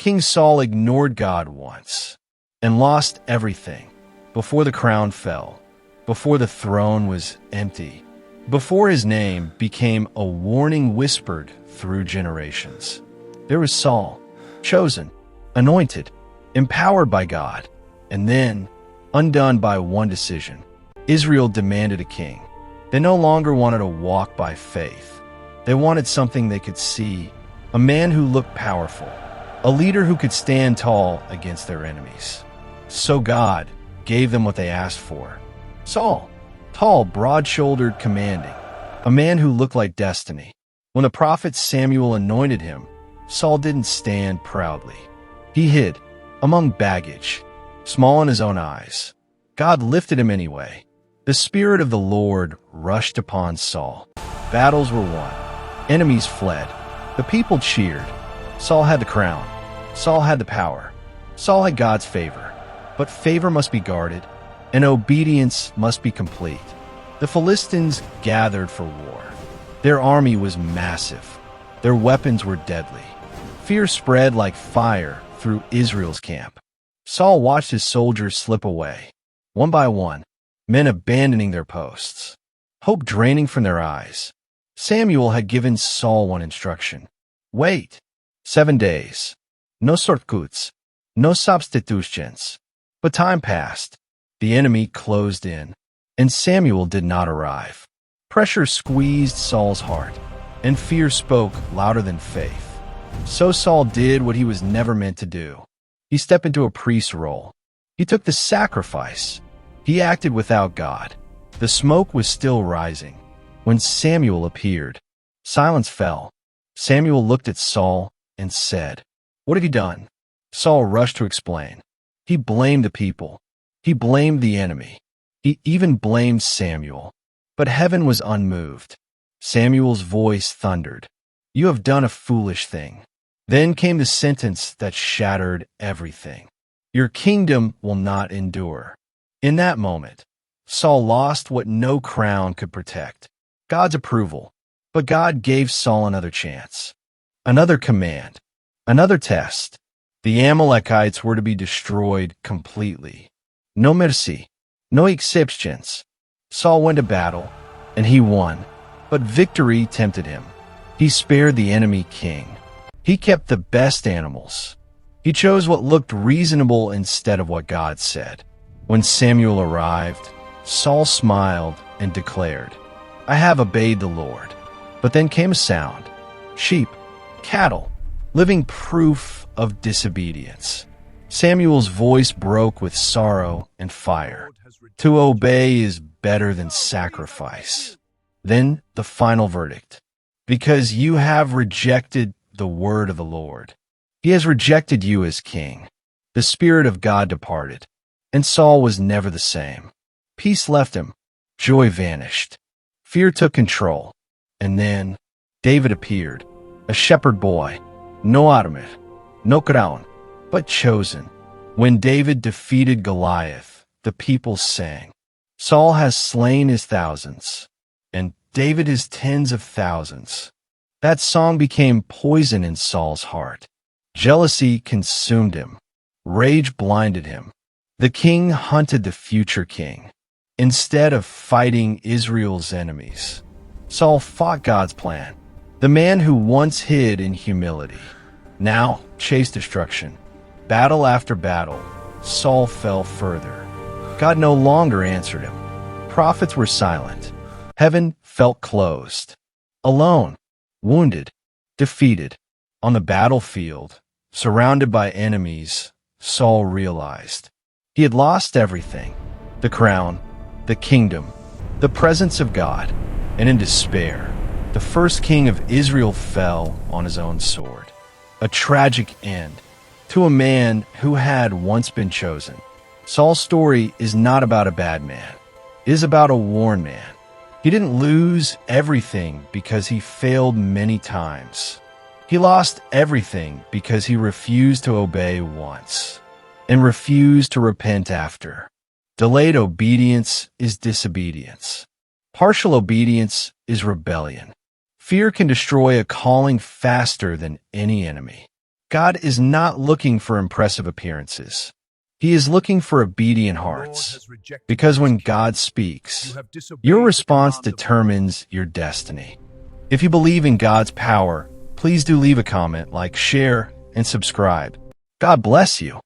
King Saul ignored God once and lost everything before the crown fell, before the throne was empty, before his name became a warning whispered through generations. There was Saul, chosen, anointed, empowered by God, and then undone by one decision. Israel demanded a king. They no longer wanted to walk by faith. They wanted something they could see, a man who looked powerful, a leader who could stand tall against their enemies. So God gave them what they asked for. Saul, tall, broad-shouldered, commanding, a man who looked like destiny. When the prophet Samuel anointed him, Saul didn't stand proudly. He hid among baggage, small in his own eyes. God lifted him anyway. The Spirit of the Lord rushed upon Saul. Battles were won. Enemies fled. The people cheered. Saul had the crown. Saul had the power. Saul had God's favor. But favor must be guarded, and obedience must be complete. The Philistines gathered for war. Their army was massive. Their weapons were deadly. Fear spread like fire through Israel's camp. Saul watched his soldiers slip away, one by one, men abandoning their posts, hope draining from their eyes. Samuel had given Saul one instruction: wait 7 days. No shortcuts, no substitutions. But time passed. The enemy closed in, and Samuel did not arrive. Pressure squeezed Saul's heart, and fear spoke louder than faith. So Saul did what he was never meant to do. He stepped into a priest's role. He took the sacrifice. He acted without God. The smoke was still rising. When Samuel appeared, silence fell. Samuel looked at Saul and said, "What have you done?" Saul rushed to explain. He blamed the people. He blamed the enemy. He even blamed Samuel. But heaven was unmoved. Samuel's voice thundered, "You have done a foolish thing." Then came the sentence that shattered everything. "Your kingdom will not endure." In that moment, Saul lost what no crown could protect: God's approval. But God gave Saul another chance, another command, another test. The Amalekites were to be destroyed completely. No mercy, no exceptions. Saul went to battle, and he won. But victory tempted him. He spared the enemy king. He kept the best animals. He chose what looked reasonable instead of what God said. When Samuel arrived, Saul smiled and declared, "I have obeyed the Lord." But then came a sound: sheep, cattle, living proof of disobedience. Samuel's voice broke with sorrow and fire. To obey is better than sacrifice. Then the final verdict: because you have rejected the word of the Lord, he has rejected you as king. The Spirit of God departed, and Saul was never the same. Peace left him. Joy vanished. Fear took control. And then David appeared, a shepherd boy, no armor, no crown, but chosen. When David defeated Goliath, the people sang, "Saul has slain his thousands, and David his tens of thousands." That song became poison in Saul's heart. Jealousy consumed him. Rage blinded him. The king hunted the future king, instead of fighting Israel's enemies. Saul fought God's plan. The man who once hid in humility now chased destruction. Battle after battle, Saul fell further. God no longer answered him. Prophets were silent. Heaven felt closed. Alone, wounded, defeated, on the battlefield, surrounded by enemies, Saul realized he had lost everything: the crown, the kingdom, the presence of God. And in despair, the first king of Israel fell on his own sword. A tragic end to a man who had once been chosen. Saul's story is not about a bad man. It is about a worn man. He didn't lose everything because he failed many times. He lost everything because he refused to obey once and refused to repent after. Delayed obedience is disobedience. Partial obedience is rebellion. Fear can destroy a calling faster than any enemy. God is not looking for impressive appearances. He is looking for obedient The Lord hearts. has rejected Because when his king. God You speaks, have disobeyed your the response command of the determines your destiny. If you believe in God's power, please do leave a comment, like, share, and subscribe. God bless you.